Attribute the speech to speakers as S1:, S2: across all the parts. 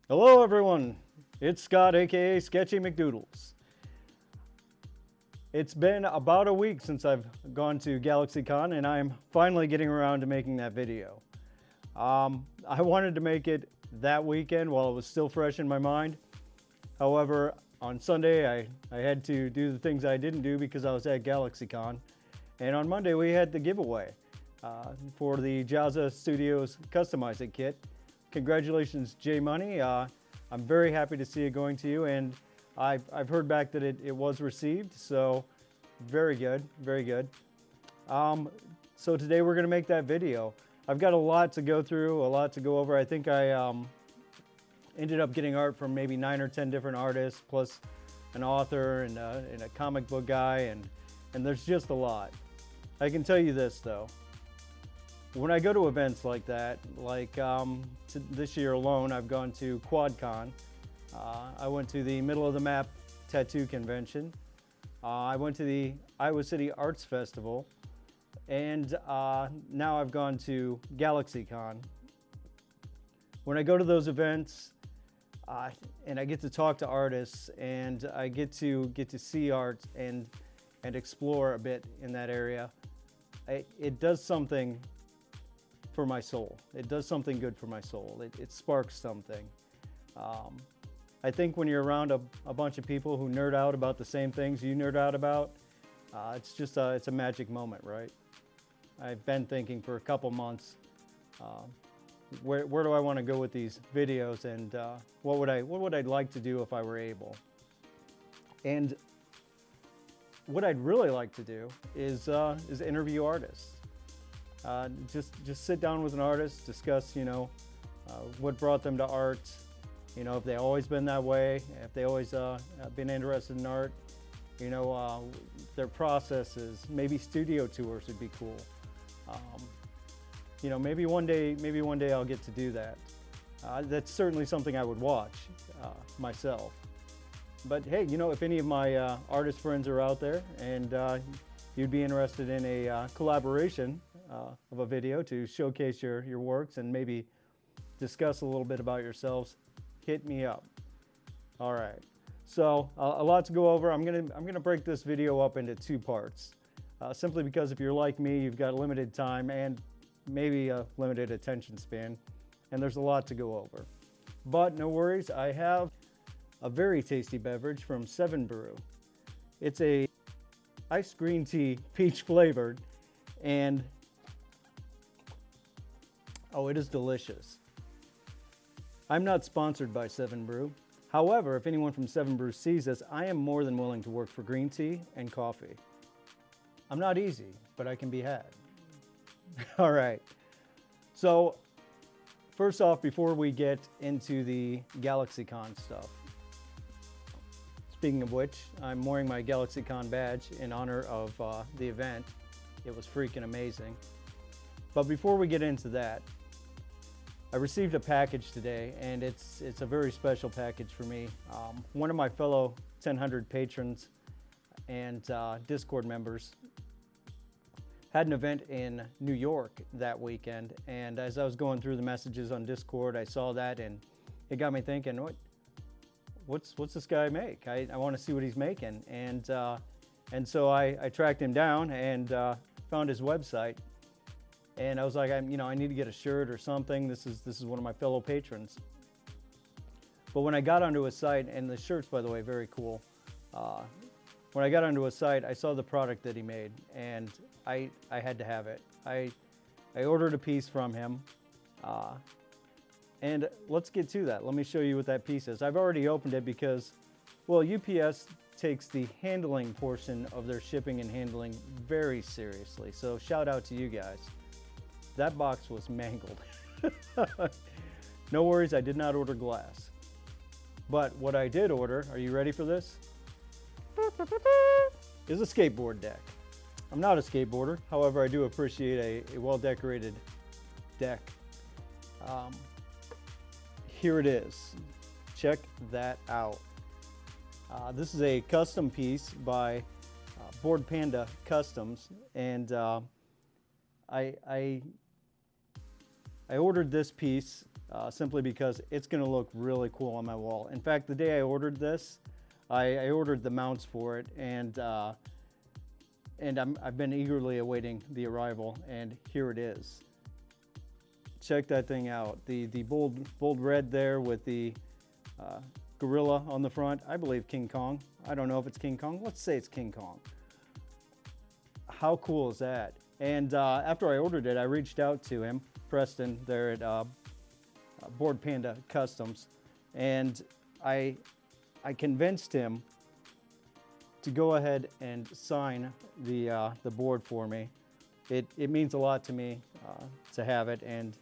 S1: Hello everyone, it's Scott aka Sketchy McDoodles. It's been about a week since I've gone to GalaxyCon and I'm finally getting around to making that video. I wanted to make it that weekend while it was still fresh in my mind. However, on Sunday I had to do the things I didn't do because I was at GalaxyCon. And on Monday we had the giveaway for the Jazza Studios Customize It kit. Congratulations, J Money. I'm very happy to see it going to you, and I've heard back that it was received, so very good, very good. So today we're gonna make that video. I've got a lot to go through, a lot to go over. I think I ended up getting art from maybe 9 or 10 different artists, plus an author and a comic book guy, and there's just a lot. I can tell you this though. When I go to events like that, like this year alone, I've gone to QuadCon. I went to the Middle of the Map Tattoo Convention. I went to the Iowa City Arts Festival. And now I've gone to GalaxyCon. When I go to those events, and I get to talk to artists, and I get to see art and explore a bit in that area, it does something for my soul. It does something good for my soul. It sparks something. I think when you're around a bunch of people who nerd out about the same things you nerd out about, it's just it's a magic moment, right? I've been thinking for a couple months, where do I want to go with these videos, and what would I like to do if I were able? And what I'd really like to do is interview artists. Just sit down with an artist, discuss, what brought them to art, if they always been that way, if they always been interested in art, their processes. Maybe studio tours would be cool. Maybe one day I'll get to do that. That's certainly something I would watch myself. But hey, if any of my artist friends are out there and you'd be interested in a collaboration of a video to showcase your works and maybe discuss a little bit about yourselves, hit me up. All right, so a lot to go over. I'm gonna break this video up into 2 parts, simply because if you're like me, you've got limited time and maybe a limited attention span, and there's a lot to go over. But no worries, I have a very tasty beverage from 7 Brew. It's a iced green tea, peach flavored, and oh, it is delicious. I'm not sponsored by 7 Brew. However, if anyone from 7 Brew sees this, I am more than willing to work for green tea and coffee. I'm not easy, but I can be had. All right. So, first off, before we get into the GalaxyCon stuff, speaking of which, I'm wearing my GalaxyCon badge in honor of the event. It was freaking amazing. But before we get into that, I received a package today, and it's a very special package for me. One of my fellow 1000 patrons and Discord members had an event in New York that weekend, and as I was going through the messages on Discord, I saw that, and it got me thinking, what's this guy make? I want to see what he's making, and so I tracked him down and found his website. And I was like, I need to get a shirt or something. This is one of my fellow patrons. But when I got onto his site, and the shirt's, by the way, very cool. When I got onto his site, I saw the product that he made, and I had to have it. I ordered a piece from him, and let's get to that. Let me show you what that piece is. I've already opened it because, well, UPS takes the handling portion of their shipping and handling very seriously. So shout out to you guys. That box was mangled. No worries, I did not order glass. But what I did order, are you ready for this? Is a skateboard deck. I'm not a skateboarder, however, I do appreciate a well-decorated deck. Here it is. Check that out. This is a custom piece by Board Panda Customs, and I I ordered this piece simply because it's going to look really cool on my wall. In fact, the day I ordered this, I ordered the mounts for it, and I've been eagerly awaiting the arrival, and here it is. Check that thing out. The bold red there with the gorilla on the front. I believe King Kong. I don't know if it's King Kong. Let's say it's King Kong. How cool is that? And after I ordered it, I reached out to him, Preston, there at Board Panda Customs, and I convinced him to go ahead and sign the board for me. It means a lot to me to have it, and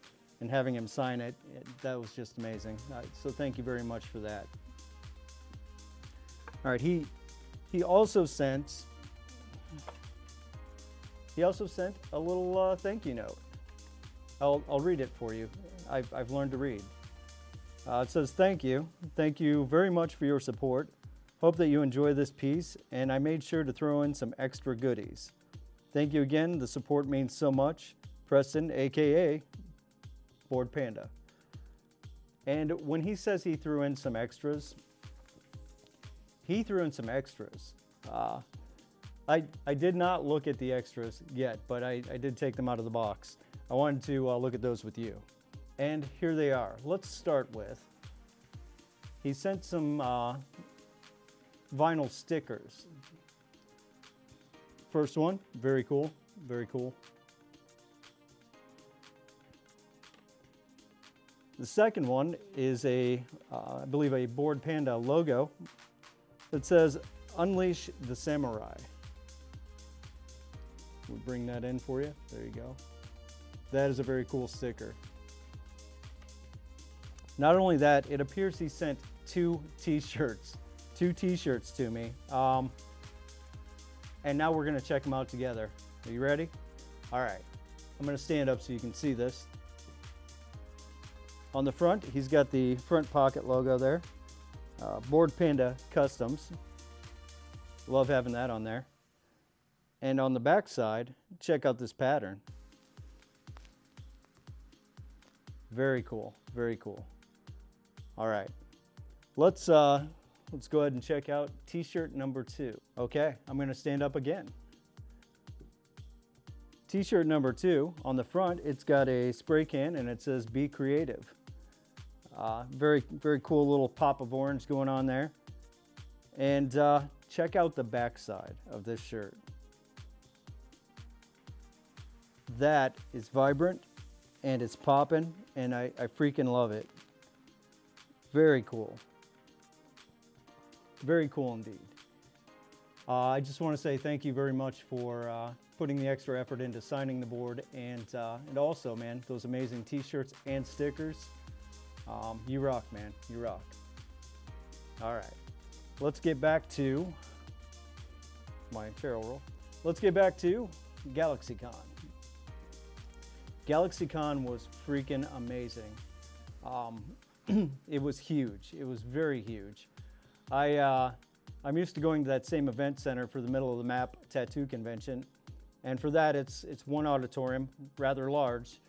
S1: having him sign it, that was just amazing. So thank you very much for that. All right, he also sent a little thank you note. I'll read it for you. I've learned to read. It says, thank you very much for your support. Hope that you enjoy this piece, and I made sure to throw in some extra goodies. Thank you again, the support means so much. Preston, AKA Board Panda. And when he says he threw in some extras, he threw in some extras. I did not look at the extras yet, but I did take them out of the box. I wanted to look at those with you. And here they are. Let's start with, he sent some vinyl stickers. First one, very cool, very cool. The second one is I believe a Board Panda logo that says, Unleash the Samurai. We'll bring that in for you. There you go. That is a very cool sticker. Not only that, it appears he sent two t-shirts to me. And now we're gonna check them out together. Are you ready? All right, I'm gonna stand up so you can see this. On the front, he's got the front pocket logo there. Board Panda Customs. Love having that on there. And on the back side, check out this pattern. Very cool, very cool. All right, let's go ahead and check out t-shirt number 2. Okay, I'm gonna stand up again. T-shirt number 2, on the front, it's got a spray can and it says, Be Creative. Very cool little pop of orange going on there. And check out the back side of this shirt. That is vibrant and it's popping, and I freaking love it. Very cool. Very cool indeed. I just want to say thank you very much for putting the extra effort into signing the board, and also, man, those amazing t-shirts and stickers. You rock, man, you rock. All right, let's get back to my barrel roll. Let's get back to GalaxyCon. GalaxyCon was freaking amazing. It was huge. It was very huge. I'm used to going to that same event center for the Middle of the Map tattoo convention, and for that it's one auditorium, rather large,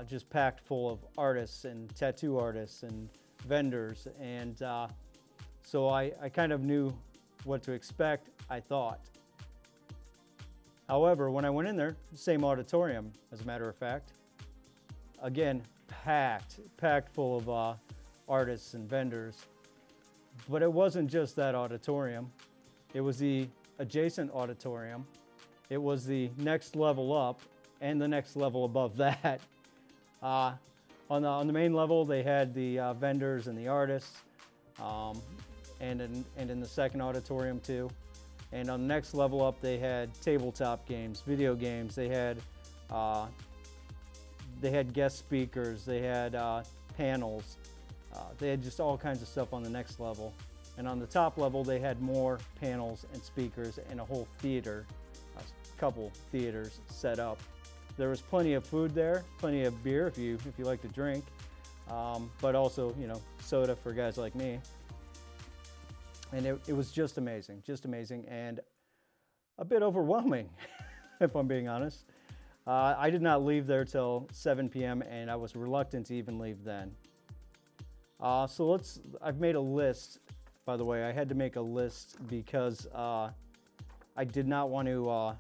S1: just packed full of artists and tattoo artists and vendors, and so I kind of knew what to expect, I thought. However, when I went in there, same auditorium, as a matter of fact, again, packed full of artists and vendors. But it wasn't just that auditorium. It was the adjacent auditorium. It was the next level up and the next level above that. On the main level, they had the vendors and the artists, and in the second auditorium too. And on the next level up, they had tabletop games, video games. They had guest speakers. They had panels. They had just all kinds of stuff on the next level. And on the top level, they had more panels and speakers and a whole theater, a couple theaters set up. There was plenty of food there, plenty of beer if you like to drink, but also, soda for guys like me. And it was just amazing, and a bit overwhelming, if I'm being honest. I did not leave there till 7 p.m. and I was reluctant to even leave then. I've made a list, by the way. I had to make a list because I did not want to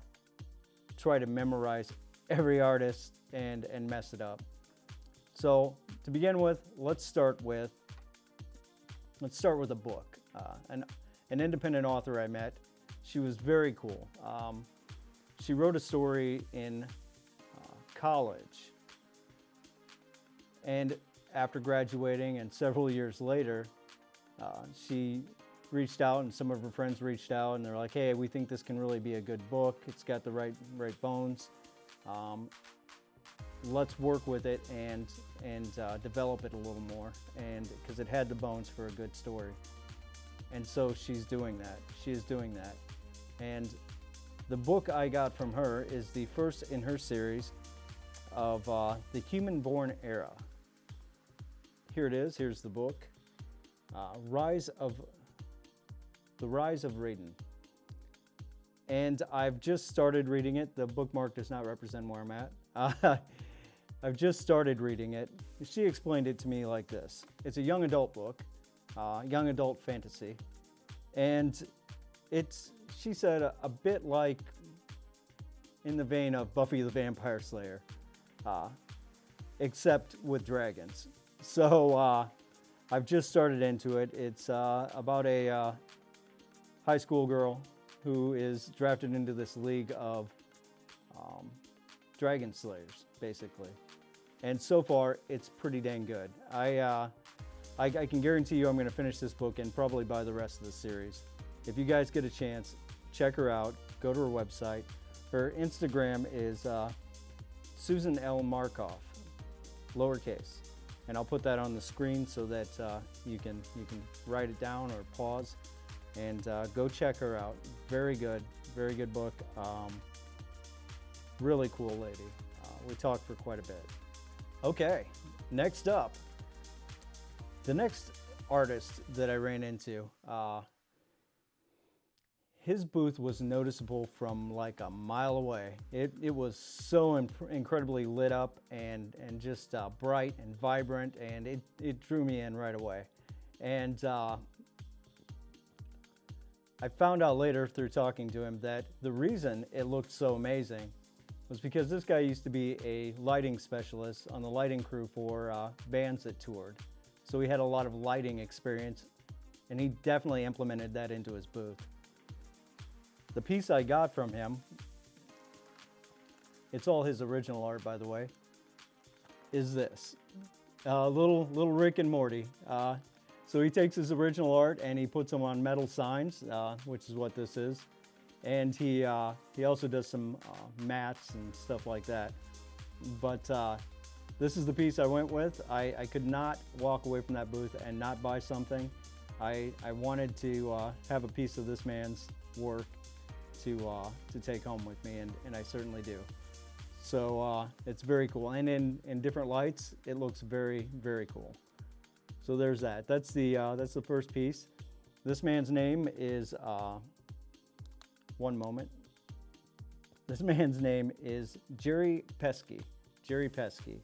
S1: try to memorize every artist and mess it up. So to begin with, let's start with a book. An independent author I met. She was very cool. She wrote a story in college, and after graduating and several years later, she reached out, and some of her friends reached out, and they're like, "Hey, we think this can really be a good book. It's got the right bones. Let's work with it and develop it a little more, and because it had the bones for a good story." And so she's doing that. She is doing that. And the book I got from her is the first in her series of the human-born era. Here it is. Here's the book. The Rise of Raiden. And I've just started reading it. The bookmark does not represent where I'm at. I've just started reading it. She explained it to me like this. It's a young adult book, young adult fantasy. And it's, she said, a bit like in the vein of Buffy the Vampire Slayer, except with dragons. So I've just started into it. It's about a high school girl who is drafted into this league of dragon slayers, basically. And so far, it's pretty dang good. I can guarantee you I'm going to finish this book and probably buy the rest of the series. If you guys get a chance, check her out. Go to her website. Her Instagram is Susan L. Markoff, lowercase. And I'll put that on the screen so that you can write it down or pause and go check her out. Very good book. Really cool lady. We talked for quite a bit. Okay, next up, the next artist that I ran into, his booth was noticeable from like a mile away. It was so incredibly lit up and just bright and vibrant, and it drew me in right away. And I found out later through talking to him that the reason it looked so amazing was because this guy used to be a lighting specialist on the lighting crew for bands that toured. So he had a lot of lighting experience, and he definitely implemented that into his booth. The piece I got from him, it's all his original art, by the way, is this. Little Rick and Morty. So he takes his original art and he puts them on metal signs, which is what this is. And he also does some mats and stuff like that. But this is the piece I went with. I could not walk away from that booth and not buy something. I wanted to have a piece of this man's work to take home with me, and I certainly do. So it's very cool. And in different lights, it looks very, very cool. So there's that. That's the first piece. This man's name is, one moment. This man's name is Jerry Pesky. Jerry Pesky.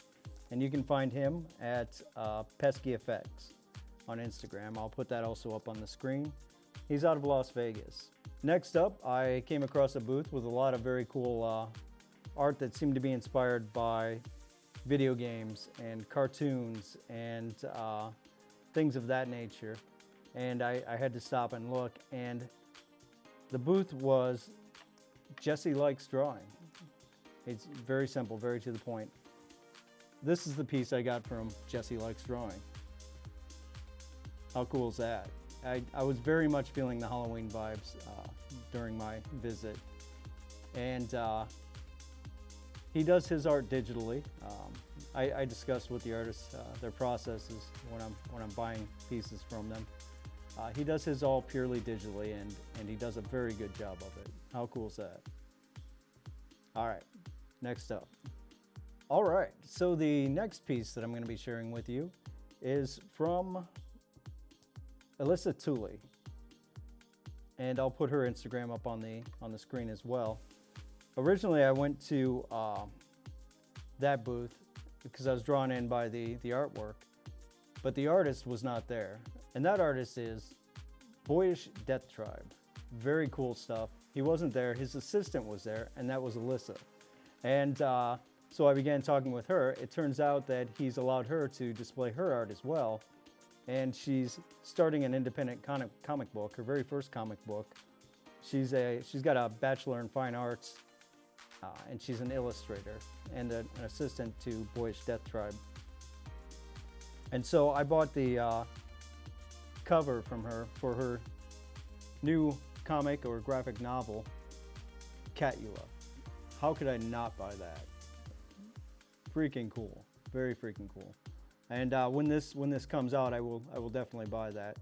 S1: And you can find him at Pesky Effects on Instagram. I'll put that also up on the screen. He's out of Las Vegas. Next up, I came across a booth with a lot of very cool art that seemed to be inspired by video games and cartoons and things of that nature. And I had to stop and look, and the booth was Jesse Likes Drawing. It's very simple, very to the point. This is the piece I got from Jesse Likes Drawing. How cool is that? I was very much feeling the Halloween vibes during my visit. And he does his art digitally. I discussed with the artists their processes when I'm buying pieces from them. He does his all purely digitally, and he does a very good job of it. How cool is that? All right, next up. All right, so the next piece that I'm going to be sharing with you is from Alyssa Tooley, and I'll put her Instagram up on the screen as well. Originally, I went to that booth because I was drawn in by the artwork, but the artist was not there. And that artist is Boyish Death Tribe. Very cool stuff. He wasn't there, his assistant was there, and that was Alyssa. And so I began talking with her. It turns out that he's allowed her to display her art as well. And she's starting an independent comic book, her very first comic book. She's got a Bachelor in Fine Arts, and she's an illustrator and an assistant to Boyish Death Tribe. And so I bought the cover from her for her new comic or graphic novel, Catula. How could I not buy that? Freaking cool, very freaking cool. And when this comes out, I will definitely buy that.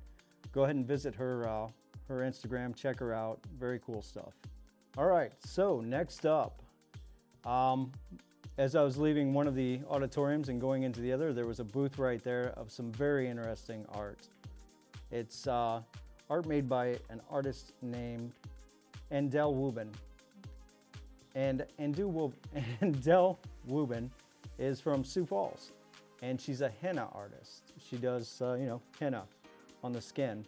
S1: Go ahead and visit her her Instagram, check her out. Very cool stuff. All right, so next up, as I was leaving one of the auditoriums and going into the other, there was a booth right there of some very interesting art. It's art made by an artist named Endel Wubin. And Endel Wubin is from Sioux Falls, and she's a henna artist. She does, henna on the skin.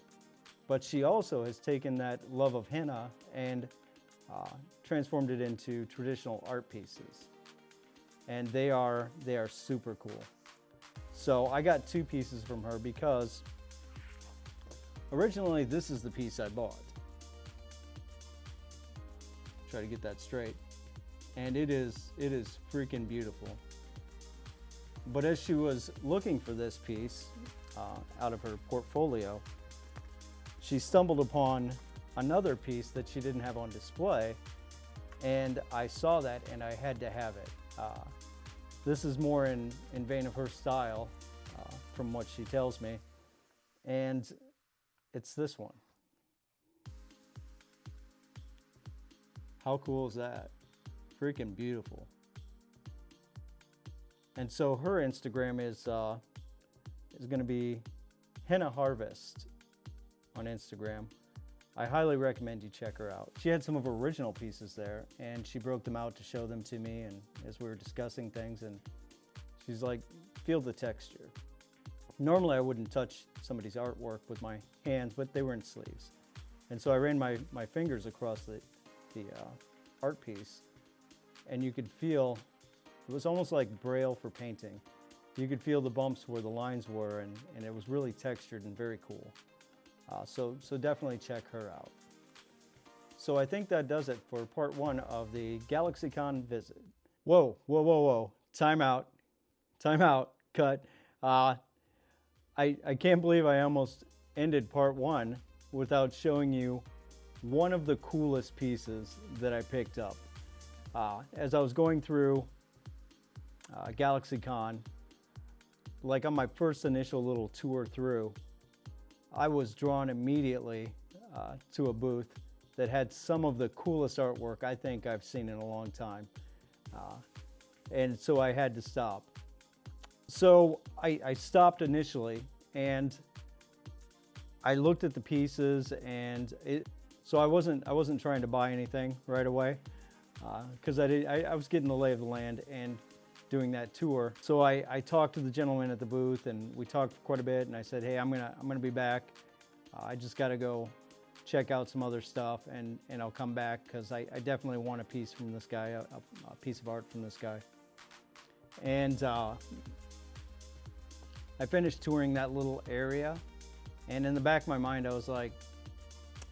S1: But she also has taken that love of henna and transformed it into traditional art pieces. And they are super cool. So I got 2 pieces from her because originally this is the piece I bought. Try to get that straight. And it is freaking beautiful. But as she was looking for this piece out of her portfolio, she stumbled upon another piece that she didn't have on display, and I saw that and I had to have it. This is more in vein of her style, from what she tells me, and it's this one. How cool is that? Freaking beautiful. And so her Instagram is going to be Henna Harvest on Instagram. I highly recommend you check her out. She had some of her original pieces there, and she broke them out to show them to me, and as we were discussing things, and she's like, feel the texture. Normally I wouldn't touch somebody's artwork with my hands, but they were in sleeves. And so I ran my fingers across the art piece, and you could feel, it was almost like Braille for painting. You could feel the bumps where the lines were, and it was really textured and very cool. So definitely check her out. So I think that does it for part 1 of the GalaxyCon visit. Whoa. Time out, cut. I can't believe I almost ended part 1 without showing you one of the coolest pieces that I picked up. As I was going through GalaxyCon, like on my first initial little tour through, I was drawn immediately to a booth that had some of the coolest artwork I think I've seen in a long time. And so I had to stop. So I stopped initially, and I looked at the pieces, and so I wasn't trying to buy anything right away, because I was getting the lay of the land and doing that tour. So I talked to the gentleman at the booth, and we talked for quite a bit, and I said, hey, I'm gonna be back. I just gotta go check out some other stuff, and I'll come back, because I definitely want a piece from this guy, a piece of art from this guy. And I finished touring that little area, and in the back of my mind I was like,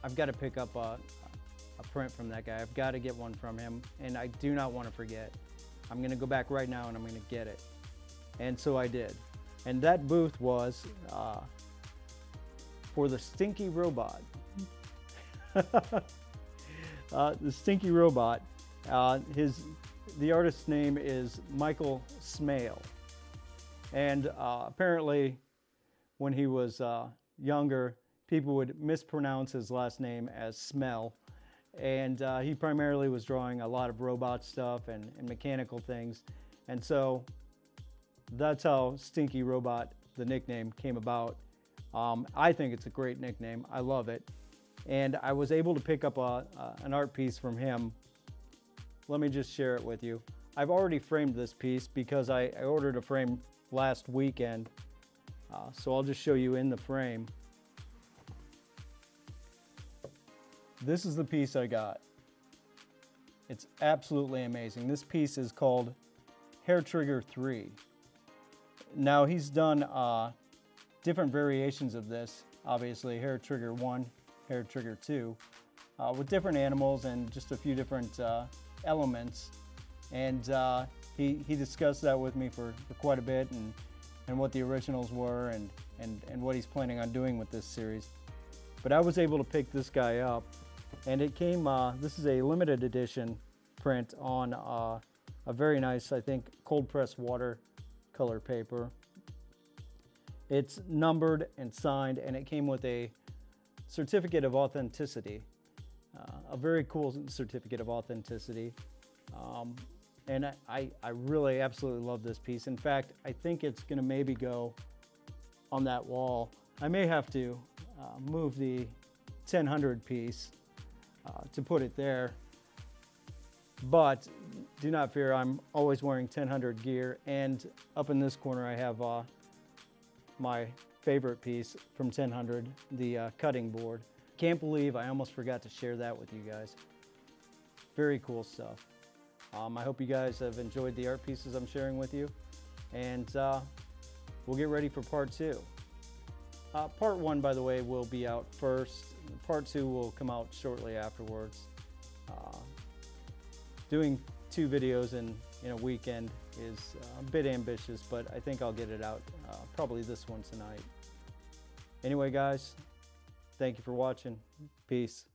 S1: I've got to pick up a print from that guy. I've got to get one from him, and I do not want to forget. I'm going to go back right now and I'm going to get it. And so I did. And that booth was for the Stinky Robot. The Stinky Robot. The artist's name is Michael Smale. And apparently when he was younger, people would mispronounce his last name as Smell. And he primarily was drawing a lot of robot stuff and mechanical things. And so that's how Stinky Robot, the nickname, came about. I think it's a great nickname. I love it. And I was able to pick up an art piece from him. Let me just share it with you. I've already framed this piece because I ordered a frame last weekend. So I'll just show you in the frame. This is the piece I got. It's absolutely amazing. This piece is called Hair Trigger 3. Now he's done different variations of this, obviously Hair Trigger 1, Hair Trigger 2, with different animals and just a few different elements. And he discussed that with me for quite a bit, and what the originals were, and what he's planning on doing with this series. But I was able to pick this guy up, and it came, this is a limited edition print on a very nice, I think, cold pressed watercolor paper. It's numbered and signed, and it came with a certificate of authenticity, a very cool certificate of authenticity. And I really absolutely love this piece. In fact, I think it's gonna maybe go on that wall. I may have to move the 1000 piece to put it there, but do not fear, I'm always wearing 1000 gear. And up in this corner I have my favorite piece from 1000, the cutting board. Can't believe I almost forgot to share that with you guys. Very cool stuff. I hope you guys have enjoyed the art pieces I'm sharing with you, and we'll get ready for part 2. Part 1, by the way, will be out first. Part 2 will come out shortly afterwards. Doing 2 videos in a weekend is a bit ambitious, but I think I'll get it out probably this one tonight. Anyway, guys, thank you for watching. Peace.